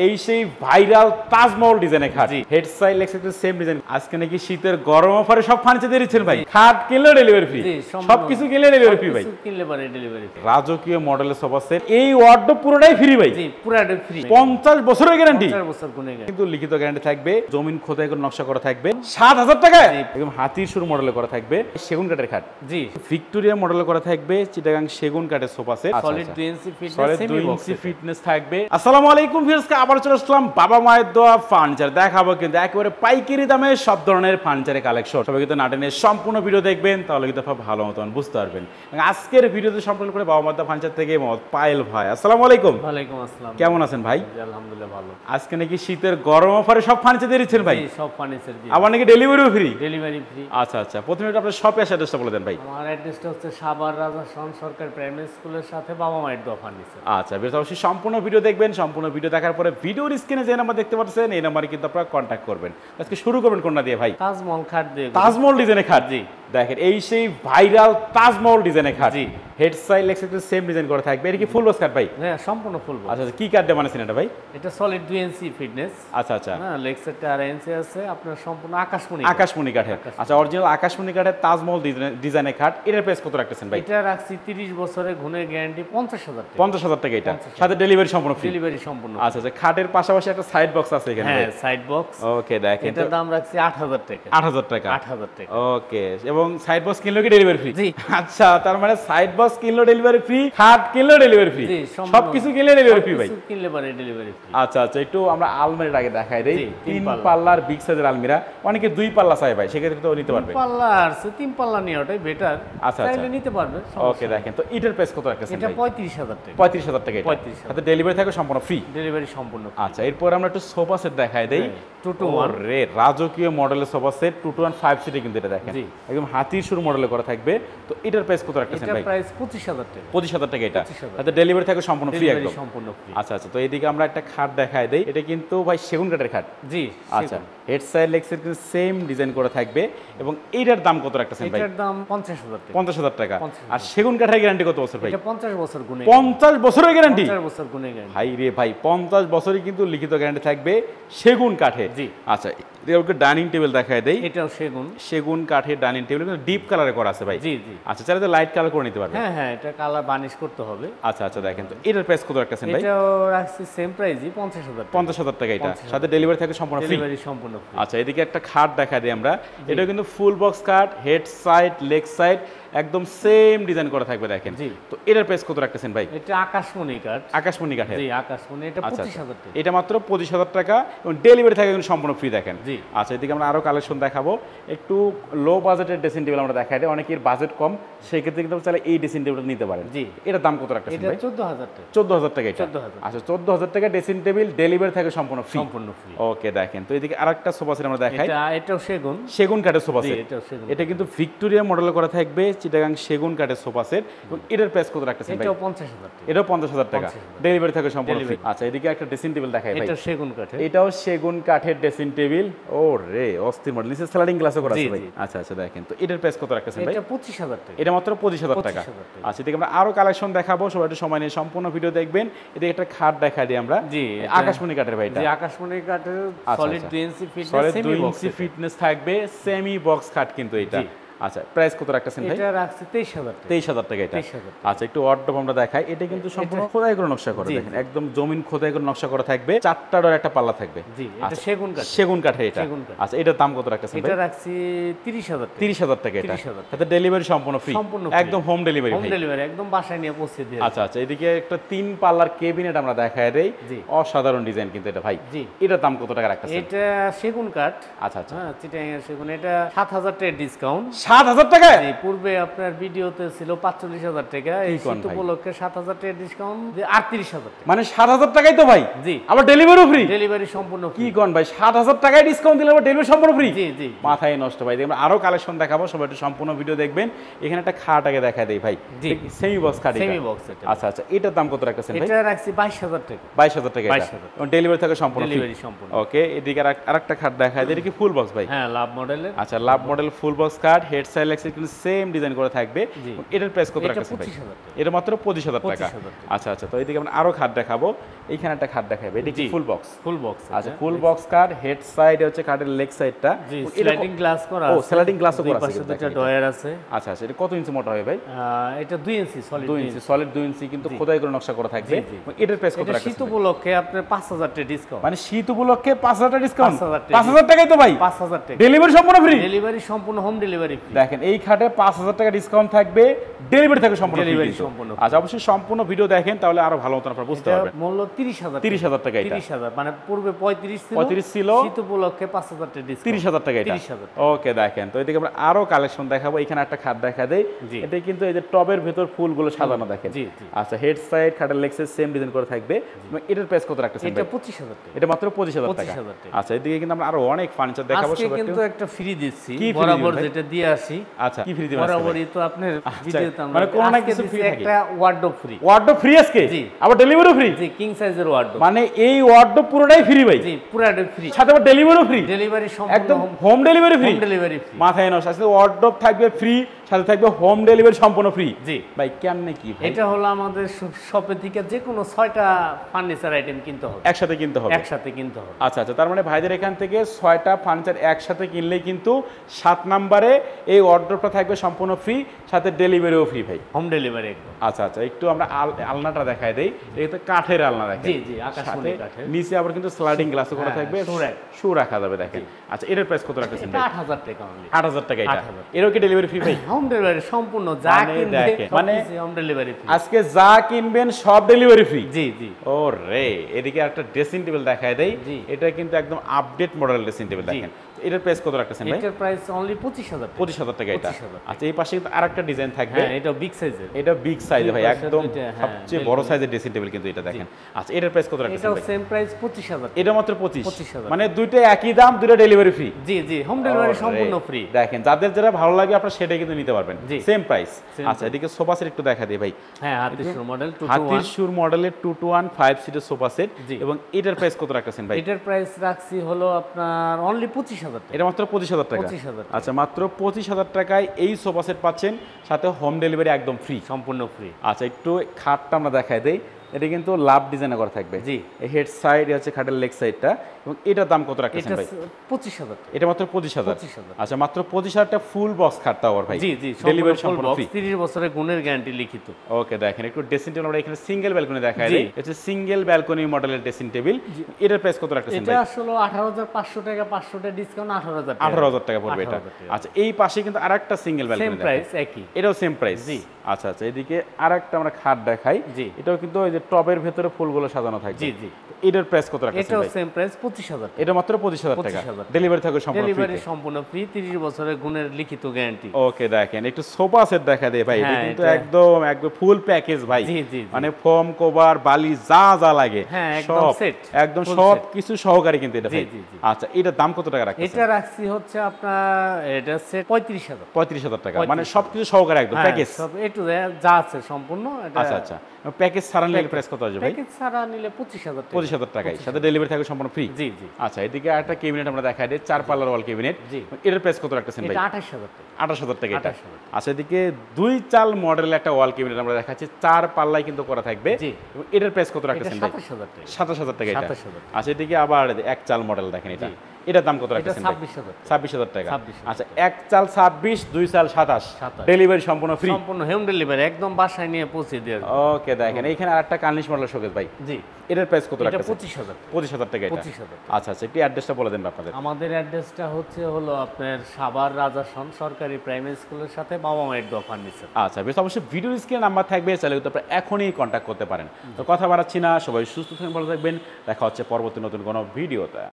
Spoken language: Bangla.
এই সেই ভাইরাল তাজমহল ডিজাইনের খাট, head side leg side same design. আজকে নাকি শীতের গরম অফারে সব ফার্নিচার দিয়ে দিচ্ছেন ভাই, খাট কিনলেও ডেলিভারি ফ্রি, সবকিছু কিনলে ডেলিভারি ফ্রি ভাই, কিনলে পারে ডেলিভারি ফ্রি। রাজকীয় মডেলের সোফা সেট, এই ওয়ার্ডরোব পুরোটাই ফ্রি ভাই, জি পুরোটাই ফ্রি, 50 বছরের গ্যারান্টি, 50 বছর গুণে গ্যারান্টি, কিন্তু লিখিত গ্যারান্টি থাকবে, জমিন খোদাই করে নকশা করা থাকবে, 7000 টাকায় একদম হাতির সুর মডেলে করা থাকবে, সেগুন কাঠের খাট, জি ভিক্টোরিয়া মডেলে করা থাকবে, চিটাগাং সেগুন কাঠের সোফা সেট, সলিড 2 ইঞ্চি ফিটনেস, সলিড 2 ইঞ্চি ফিটনেস থাকবে। আসসালামু আলাইকুম ভিউয়ার্স, আবার চলে আসলাম বাবা মায়ের দোয়া ফার্নিচার দেখাবো, কিন্তু একেবারে পাইকারি দামে সব ধরনের ফার্নিচারের কালেকশন। সবাই কিন্তু নাটেনের সম্পূর্ণ ভিডিও দেখবেন, তাহলে কিন্তু আপনারা ভালো মতন বুঝতে পারবেন। আজকের ভিডিওতে সম্পূর্ণ করে বাবা মায়ের দোয়া ফার্নিচার থেকে পায়েল ভাই, আসসালামু আলাইকুম। ওয়ালাইকুম আসসালাম, কেমন আছেন ভাই? আলহামদুলিল্লাহ ভালো। আজকে নাকি শীতের গরম অফারে সব ফার্নিচার দিয়ে দিচ্ছেন ভাই? সব ফার্নিচার দিয়ে, আবার নাকি ডেলিভারিও ফ্রি? Delivery free. আচ্ছা আচ্ছা, প্রথমে একটু আপনার শপের অ্যাড্রেসটা বলে দেন ভাই। আমার অ্যাড্রেসটা হচ্ছে সাভার রাজা শাহন সরকার প্রাইমারি স্কুলের সাথে বাবা মায়ের দোয়া ফার্নিচার। আচ্ছা বেশ, অবশ্যই সম্পূর্ণ ভিডিও দেখবেন। সম্পূর্ণ ভিডিও দেখার পরে ভিডিওর স্ক্রিনে যে নাম্বার দেখতে পাচ্ছেন, এই নাম্বারে কিন্তু আপনারা কন্ট্যাক্ট করবেন। আজকে শুরু করবেন কোনটা দিয়ে ভাই? তাজমহল খাট দিয়ে। তাজমহল ডিজাইনের খাট, জি দেখেন এই সেই ভাইরাল তাজমহল ডিজাইনের খাট, জি head side leg side same design করা থাকবে। এটা কি ফুল বক্স খাট ভাই? হ্যাঁ সম্পূর্ণ ফুল বক্স। আচ্ছা কি কাঠ দিয়ে বানাইছেন এটা ভাই? এটা সলিড 2 ইঞ্চি ফিটনেস। আচ্ছা আচ্ছা, হ্যাঁ লেগ সাইডটা আর ইঞ্চি আছে, আপনার সম্পূর্ণ আকাশমণি, আকাশমণি কাঠের। আচ্ছা অরিজিনাল আকাশমণি কাঠের তাজমহল ডিজাইনের খাট, এটার প্রাইস কত রাখতেছেন ভাই? এটা রাখছি 30 বছরের গুণের গ্যারান্টি 50,000 টাকা। 50,000 টাকা, এটা সাথে ডেলিভারি সম্পূর্ণ ফ্রি। ডেলিভারি সম্পূর্ণ। আচ্ছা আচ্ছা, খাটের পাশাপাশি একটা সাইড বক্স আছে এখানে। হ্যাঁ সাইড বক্স। ওকে দেখেন, এটার দাম রাখছি 8,000 টাকা। 8,000 টাকা, 8,000 টাকা। ওকে, এবং সাইড বক্স কিনলেও কি ডেলিভারি ফ্রি? জি। আচ্ছা তার মানে সাইড বক্স কিনলেও ডেলিভারি ফ্রি, খাট কিনলেও ডেলিভারি ফ্রি, সবকিছু কিনলে ডেলিভারি ফ্রি ভাই। কিনলে পারে ডেলিভারি ফ্রি। আচ্ছা আচ্ছা, একটু আমরা আলমারির আগে দেখাই দেই। 3 পাল্লার বিগ সাইজের আলমিরা, অনেকে 2 পাল্লা চাই ভাই, সেক্ষেত্রে তো নিতে পারবে। 2 পাল্লা আর 3 পাল্লা নিয়ে ওটাই বেটার। আচ্ছা চাইলে নিতে পারবে। ওকে দেখেন, তো এটার প্রাইস কত রাখতেছেন এটা ভাই? 35,000 টাকা। 35,000 টাকা, এটা 35,000 সাথে ডেলিভারি থাকে সম্পূর্ণ ফ্রি। ডেলিভারি সম্পূর্ণ। আচ্ছা এরপর আমরা একটু সোফা সেট দেখাই দেই। 2 to 1 রে রাজকীয় মডেলের সোফা সেট, 2 to 1 5 সিটে কিন্তু এটা দেখেন, একদম হাতির সুর মডেলে করা থাকবে। তো এটার প্রাইস কত রাখতেছেন ভাই? এটা প্রাইস 25,000 টাকা। 25,000 টাকা, এটা সাথে ডেলিভারি থাকে সম্পূর্ণ ফ্রি একদম। সম্পূর্ণ ফ্রি। আচ্ছা আচ্ছা, তো এইদিকে আমরা একটা খাট দেখাই দেই। এটা কিন্তু ভাই সেগুন কাঠের খাট, জি আচ্ছা হেড সাইড লেগ সাইড কিন্তু সেম ডিজাইন করা থাকবে। এবং এইটার দাম কত রাখতেছেন ভাই? এটার দাম 50,000 টাকা। 50,000 টাকা। আর সেগুন কাঠের গ্যারান্টি কত বছর ভাই? এটা 50 বছর গুণে। 50 বছরের গ্যারান্টি? 50 বছর গুণে গ্যারান্টি ভাই রে ভাই, 50 বছরই কিন্তু লিখিত গ্যারান্টি থাকবে সেগুন কাঠে। জি আচ্ছা এদিকে ডাইনিং টেবিল দেখাই দেই। এটাও সেগুন, সেগুন কাঠের ডাইনিং টেবিল, কিন্তু ডিপ কালারে করা আছে ভাই। জি জি। আচ্ছা চাইলে তো লাইট কালার করে নিতে পারবে। হ্যাঁ হ্যাঁ, এটা কালার বানিশ করতে হবে। আচ্ছা আচ্ছা দেখেন, তো এটার প্রাইস কত রাখতেছেন ভাই? এটাও রাখছি সেম প্রাইসই 50,000 টাকা। 50,000 টাকা, এটা সাথে ডেলিভারি থাকে সম্পূর্ণ ফ্রি। ডেলিভারি সম্পূর্ণ ফ্রি। আচ্ছা এদিকে একটা খাট দেখা দিই আমরা। এটা কিন্তু ফুল বক্স খাট, হেড সাইড লেগ সাইড একদম সেম ডিজাইন করা থাকবে দেখেন। জি। তো এটার প্রাইস কত রাখতেছেন ভাই? এটা আকাশমণি কাঠ। আকাশমণি কাঠের, জি আকাশমণি, এটা 25,000 টাকা। এটা মাত্র 25,000 টাকা এবং ডেলিভারি থাকে কিন্তু সম্পূর্ণ ফ্রি দেখেন। জি। আচ্ছা এদিকে আমরা আরো কালেকশন দেখাবো। একটু লো বাজেটের ড্রেসিং টেবিল আমরা দেখাই দিই। অনেকের বাজেট কম, সেই ক্ষেত্রে কিন্তু চাইলে এই ড্রেসিং টেবিলটা নিতে পারেন। জি। এটার দাম কত রাখতেছেন এটা ভাই? 14,000 টাকা। 14,000 টাকা এটা? 14,000। আচ্ছা 14,000 টাকা ড্রেসিং টেবিল, ডেলিভারি থাকে সম্পূর্ণ ফ্রি। সম্পূর্ণ ফ্রি। ওকে দেখেন, তো এদিকে আরেকটা সোফা সেট আমরা দেখাই। এটাও সেগুন, সেগুন কাঠের সোফা জি সেট। এটাও সেগুন। এটা কিন্তু ভিক্টোরিয়া মডেলে করা থাকবে, চিটাগাং সেগুন কাঠের সোফা সেট। এবং এটার প্রাইস কত রাখতেছেন ভাই? এটাও 50,000 টাকা। এটাও 50,000 টাকা, 50,000 ডেলিভারি থাকে সম্পূর্ণ ফ্রি। আচ্ছা এদিকে একটা ড্রেসিং টেবিল দেখাই ভাই। এটা সেগুন কাঠের। এটাও সেগুন কাঠের ড্রেসিং টেবিল। ও রে অস্থির মডেল, নিচে স্লাইডিং গ্লাসও করা আছে ভাই। আচ্ছা আচ্ছা দেখেন, তো এটার প্রাইস কত রাখতেছেন ভাই? এটা 25,000 টাকা। এটা মাত্র 25,000 টাকা। আচ্ছা এদিকে আমরা আরো কালেকশন দেখাবো, সবাই একটু সময় নিয়ে সম্পূর্ণ ভিডিও দেখবেন। এদিকে একটা খাট দেখাই দিই আমরা। জি আকাশমণি কাঠের ভাই, এটা জি আকাশমণি কাঠের, সলিড 2 ইঞ্চি ফিটনেস, সলিড 2 সেমি ইঞ্চি ফিটনেস থাকবে, সেমি বক্স খাট কিন্তু এটা। আচ্ছা প্রাইস কত রাখতেছেন ভাই? এটা রাখছি 23,000 টাকা। 23,000 টাকা এটা। 23,000 টাকা। আচ্ছা একটু ওয়ার্ডরোব আমরা দেখাই। এটা কিন্তু সম্পূর্ণ খোদাই করে নকশা করা, দেখেন একদম জমিন খোদাই করে নকশা করা থাকবে, 4টা ডোর একটা পাল্লা থাকবে। জি এটা সেগুন কাঠ। সেগুন কাঠের এটা। সেগুন কাঠ। আচ্ছা এটার দাম কত রাখতেছেন ভাই? এটা রাখছি 30,000 টাকা। 30,000 টাকা এটা। 30,000 সাথে ডেলিভারি সম্পূর্ণ ফ্রি, সম্পূর্ণ একদম হোম ডেলিভারি। হোম ডেলিভারি একদম বাসায় নিয়ে পৌঁছে দিয়ে। আচ্ছা আচ্ছা এদিকে একটা 3 পাল্লার কেবিনেট আমরা দেখাই দেই। অসাধারণ ডিজাইন কিন্তু এটা ভাই। জি এটার দাম কত টাকা রাখতেছেন? এটা সেগুন কাঠ। আচ্ছা আচ্ছা, হ্যাঁ চিটাগাং এর সেগুন। এটা 7,000 টাকা ডিসকাউন্ট। 7,000 টাকা? জি পূর্বে আপনার ভিডিওতে ছিল 45,000 টাকা, এই শীত উপলক্ষে 7,000 টাকা ডিসকাউন্ট, 38,000 টাকা। মানে 7,000 টাকাই তো ভাই? জি। আবার ডেলিভারিও ফ্রি? ডেলিভারি সম্পূর্ণ কি কোন ভাই, 7,000 টাকায় ডিসকাউন্ট দিলে আবার ডেলিভারি সম্পূর্ণ ফ্রি? জি জি। মাথায় নষ্ট ভাই। দেখবেন আরো কালেকশন দেখাবো, সবাই একটু সম্পূর্ণ ভিডিও দেখবেন। এখানে একটা খাট আগে দেখাই দেই ভাই। জি সেমি বক্স খাট। সেমি বক্স এটা। আচ্ছা আচ্ছা এটার দাম কত রাখতেছেন ভাই? এটা রাখছি 22,000 টাকা। 22,000 টাকা এটা। এবং ডেলিভারি থাকে সম্পূর্ণ ফ্রি। ডেলিভারি সম্পূর্ণ। ওকে এদিকে আরেকটা খাট দেখাই দেই। এটা কি ফুল বক্স ভাই? হ্যাঁ লাভ মডেলের। আচ্ছা লাভ মডেল ফুল বক্স খাট, হেড সাইড লেগ সাইড কিন্তু সেম ডিজাইন করে থাকবে। এটার প্রাইস কত রাখছেন ভাই? এটা মাত্র 25000 টাকা। আচ্ছা আচ্ছা, তো এইদিকে আমরা আরো খাট দেখাবো। এইখানে একটা খাট দেখাবে, এটা কি ফুল বক্স? Full box. আচ্ছা, ফুল বক্স খাট, হেড সাইড হচ্ছে খাটের লেগ সাইডটা স্লাইডিং গ্লাস করা আছে। ও স্লাইডিং গ্লাসও করা আছে, পাশে দুটো ডয়ার আছে। আচ্ছা আচ্ছা, এটা কত ইঞ্চি মোটা হবে ভাই? এটা 2 ইঞ্চি সলিড, 2 ইঞ্চি সলিড, 2 ইঞ্চি কিন্তু খোদাই করে নকশা করা থাকবে। এটার প্রাইস কত রাখছেন? শীত উপলক্ষে আপনার 5000 টাকা ডিসকাউন্ট। মানে শীত উপলক্ষে 5000 টাকা ডিসকাউন্ট? 5000 টাকাই তো ভাই। 5000 টাকা ডেলিভারি সম্পূর্ণ ফ্রি? ডেলিভারি সম্পূর্ণ হোম ডেলিভারি ফ্রি। দেখেন এই খাটে 5000 টাকা ডিসকাউন্ট থাকবে, ডেলিভারি থাকবে সম্পূর্ণ ফ্রি। আচ্ছা, অবশ্যই সম্পূর্ণ ভিডিও দেখেন, তাহলে আরো ভালো মতো আপনারা বুঝতে পারবেন। মূল্য 30000। 30000 টাকা এটা। 30000 মানে পূর্বে 35 ছিল, শীত উপলক্ষে 5000 টাকা ডিসকাউন্ট। 30000 টাকা এটা। ওকে, দেখেন তো এদিকে আমরা আরো কালেকশন দেখাবো। এখানে একটা খাট দেখা দেই, এটা কিন্তু এই যে টবের ভিতর ফুলগুলো সাজানো দেখেন। আচ্ছা, হেড সাইড খাটের লেগ সাইড সেম ডিজাইন করে থাকবে। এটার প্রাইস কত রাখতেছেন? এটা 25000 টাকা। এটা মাত্র 25000 টাকা। আচ্ছা, এদিকে কিন্তু আমরা আরো অনেক ফার্নিচার দেখাবো। আজকে কিন্তু একটা ফ্রি দিচ্ছি, বরাবর যেটা দিয়ে আসি। আচ্ছা, কি ফ্রি দিবেন? বরাবরই তো আপনার ভিডিওতে আমরা মানে কোন না কিছু ফ্রি থাকে। একটা ওয়ার্ডরোব ফ্রি। ওয়ার্ডরোব ফ্রি আজকে? জি। আবার ডেলিভারিও ফ্রি? জি, কিং সাইজের ওয়ার্ডরোব। মানে এই ওয়ার্ডরোব পুরোটাই ফ্রি ভাই? জি, পুরোটাই ফ্রি। সাথে আবার ডেলিভারিও ফ্রি? ডেলিভারি সম্পূর্ণ একদম home delivery free? Home delivery free. মাথায় নষ্ট। আসলে ওয়ার্ডরোব থাকবে ফ্রি, সাথে থাকবে হোম ডেলিভারি সম্পূর্ণ ফ্রি। জি ভাই, কেমনে কি ভাই? এটা হলো আমাদের শপে থেকে যে কোনো 6টা ফার্নিচার আইটেম কিনতে হবে, একসাথে কিনতে হবে। একসাথে কিনতে হবে। আচ্ছা আচ্ছা, তার মানে ভাইদের এখান থেকে 6টা ফার্নিচার একসাথে কিনলে কিন্তু 7 নম্বরে এই ওয়ার্ডরোবটা থাকবে সম্পূর্ণ ফ্রি, সাথে ডেলিভারিও ফ্রি ভাই। হোম ডেলিভারি একদম। আচ্ছা আচ্ছা, একটু আমরা আলনাটা দেখাই দেই। এটা কাঠের আলনা দেখেন। জি জি, আকাশমণি কাঠের। নিচে আবার কিন্তু স্লাইডিং গ্লাসও করা থাকবে, শু রাখা যাবে দেখেন। আচ্ছা, এটার প্রাইস কত রাখতেছেন ভাই? 8000 টাকা অনলি। 8000 টাকা এটা। এরও কি ডেলিভারি ফ্রি ভাই? হোম ডেলিভারি সম্পূর্ণ, যা কিনবে মানে হোম ডেলিভারি ফ্রি। আজকে যা কিনবেন সব ডেলিভারি ফ্রি। জি জি। ও রে, এদিকে একটা ড্রেসিং টেবিল দেখায় দেই। এটা কিন্তু একদম আপডেট মডেল ড্রেসিং টেবিল দেখেন। এটার প্রাইস কত রাখতেছেন ভাই? এটার প্রাইস অনলি 25000 টাকা। 25000 টাকা এটা। আচ্ছা, এই পাশে কিন্তু আরেকটা ডিজাইন থাকবে। হ্যাঁ, এটা বিগ সাইজের। এটা বিগ সাইজ ভাই, একদম সবচেয়ে বড় সাইজের ড্রেসিং টেবিল কিন্তু এটা দেখেন। আচ্ছা, এটার প্রাইস কত রাখতেছেন ভাই? এটাও সেম প্রাইস 25000। এটা মাত্র 25000। মানে দুইটা একই দাম, দুইটা ডেলিভারি ফ্রি। জি জি, হোম ডেলিভারি সম্পূর্ণ ফ্রি। দেখেন, যাদের যেটা ভালো লাগে আপনারা সেটাই কিন্তু নিতে পারবেন, সেম প্রাইস। আচ্ছা, এদিকে সোফা সেট একটু দেখা দিই ভাই। হ্যাঁ, হাতিশুর মডেল 221। হাতিশুর মডেলের 221 5 সিটের সোফা সেট। এবং এটার প্রাইস কত রাখতেছেন ভাই? এটার প্রাইস রাখছি হলো আপনার অনলি 25000 টাকা। এটা মাত্র 25000 টাকা। 25000। আচ্ছা, মাত্র 25000 টাকায় এই সোফা সেট পাচ্ছেন, সাথে হোম ডেলিভারি একদম ফ্রি, সম্পূর্ণ ফ্রি। আচ্ছা, একটু খাটটা আমরা দেখাই দেই। এটা কিন্তু লাভ ডিজাইন করা থাকবে। জি, এই হেড সাইড আছে খাটের লেগ সাইডটা। এবং এটার দাম কত রাখতেছেন ভাই? 25000। এটা মাত্র 25000। আচ্ছা, মাত্র 25000 টাকা ফুল বক্স খাটটা আবার ভাই? জি জি, ডেলিভারি সম্পূর্ণ ফ্রি, 30 বছরের গুণের গ্যারান্টি লিখিত। ওকে, দেখেন একটু ড্রেসিং টেবিল আমরা এখানে সিঙ্গেল ব্যালকনি দেখাই দেই। এটা সিঙ্গেল ব্যালকনি মডেলের ড্রেসিং টেবিল। এটার প্রাইস কত রাখতেছেন ভাই? এটা আসলে 18500 টাকা, 500 টাকা ডিসকাউন্ট 18000 টাকা। 18000 টাকা পড়বে এটা। আচ্ছা, এই পাশে কিন্তু আরেকটা সিঙ্গেল ব্যালকনি সেম প্রাইস একই। এটাও সেম প্রাইস। জি। আচ্ছা আচ্ছা, এদিকে আরেকটা আমরা খাট দেখাই। এটাও কিন্তু ওই যে টবের ভেতরে ফুলগুলো সাজানো থাকবে। জি জি। এটার প্রাইস কত রাখছেন ভাই? এটাও সেম প্রাইস 25000। এটা মাত্র 25000 টাকা। ডেলিভারি থাকবে সম্পূর্ণ ফ্রি। ডেলিভারি সম্পূর্ণ ফ্রি, 30 বছরের গুণের লিখিত গ্যারান্টি। ওকে, দেখেন একটু সোফা সেট দেখা দেই ভাই। এটা কিন্তু একদম ফুল প্যাকেজ ভাই। জি জি, মানে ফোম কভার বালি যা যা লাগে একদম সেট, একদম সব কিছু সহকারী কিন্তু এটা ভাই। আচ্ছা, এটার দাম কত টাকা রাখছেন? এটা রাখছি হচ্ছে আপনার এটা সেট 35000। 35000 টাকা, মানে সবকিছু সহকারী একদম প্যাকেজ, সব এ টু জেড যা আছে সম্পূর্ণ এটা। আচ্ছা আচ্ছা, প্যাকেজ ছাড়া নিলে প্রাইস কত আসবে ভাই? প্যাকেজ ছাড়া নিলে 25000 টাকা। 25000 টাকায়, সাথে ডেলিভারি থাকবে সম্পূর্ণ ফ্রি। জি জি। আচ্ছা, এদিকে একটা ক্যাবিনেট আমরা দেখাই দিই, 4 পাল্লার ওয়াল ক্যাবিনেট। এটার প্রাইস কত রাখতেছেন ভাই? এটা 28000 টাকা। 28000 টাকা এটা। আচ্ছা, এদিকে 2 চাল মডেলের একটা ওয়াল ক্যাবিনেট আমরা দেখাচ্ছি, 4 পাল্লাই কিন্তু করা থাকবে। এবং এটার প্রাইস কত রাখতেছেন ভাই? 27000 টাকা। 27000 টাকা এটা। আচ্ছা, এদিকে আবার এক চাল মডেল দেখেন এটা। এটার দাম কত রাখতেছেন ভাই? 26000 টাকা। আচ্ছা, এক চাল 26, 2 চাল 27, ডেলিভারি সম্পূর্ণ ফ্রি, সম্পূর্ণ হোম ডেলিভারি, একদম বাসায় নিয়ে পৌঁছে দেওয়া। ওকে, দেখেন এইখানে আরেকটা কার্নিশ মডেল শোকেস ভাই। জি, এটার প্রাইস কত রাখতেছেন? 25000 টাকা এটা। 25000। আচ্ছা আচ্ছা, একটু অ্যাড্রেসটা বলে দেন আপনাদের। আমাদের অ্যাড্রেসটা হলো আপনার সাভার রাজাসন সরকারি প্রাইমারি স্কুলের সাথে বাবা মায়ের দোয়া ফার্নিচার। আচ্ছা, বেশ, অবশ্যই ভিডিও স্ক্রিনে নাম্বার থাকবে, চাইলে কিন্তু আপনারা এখনই কন্ট্যাক্ট করতে পারেন। তো কথা বাড়াচ্ছি না, সবাই সুস্থ থাকবেন, ভালো থাকবেন, দেখা হচ্ছে পরবর্তী নতুন কোনো ভিডিওতে।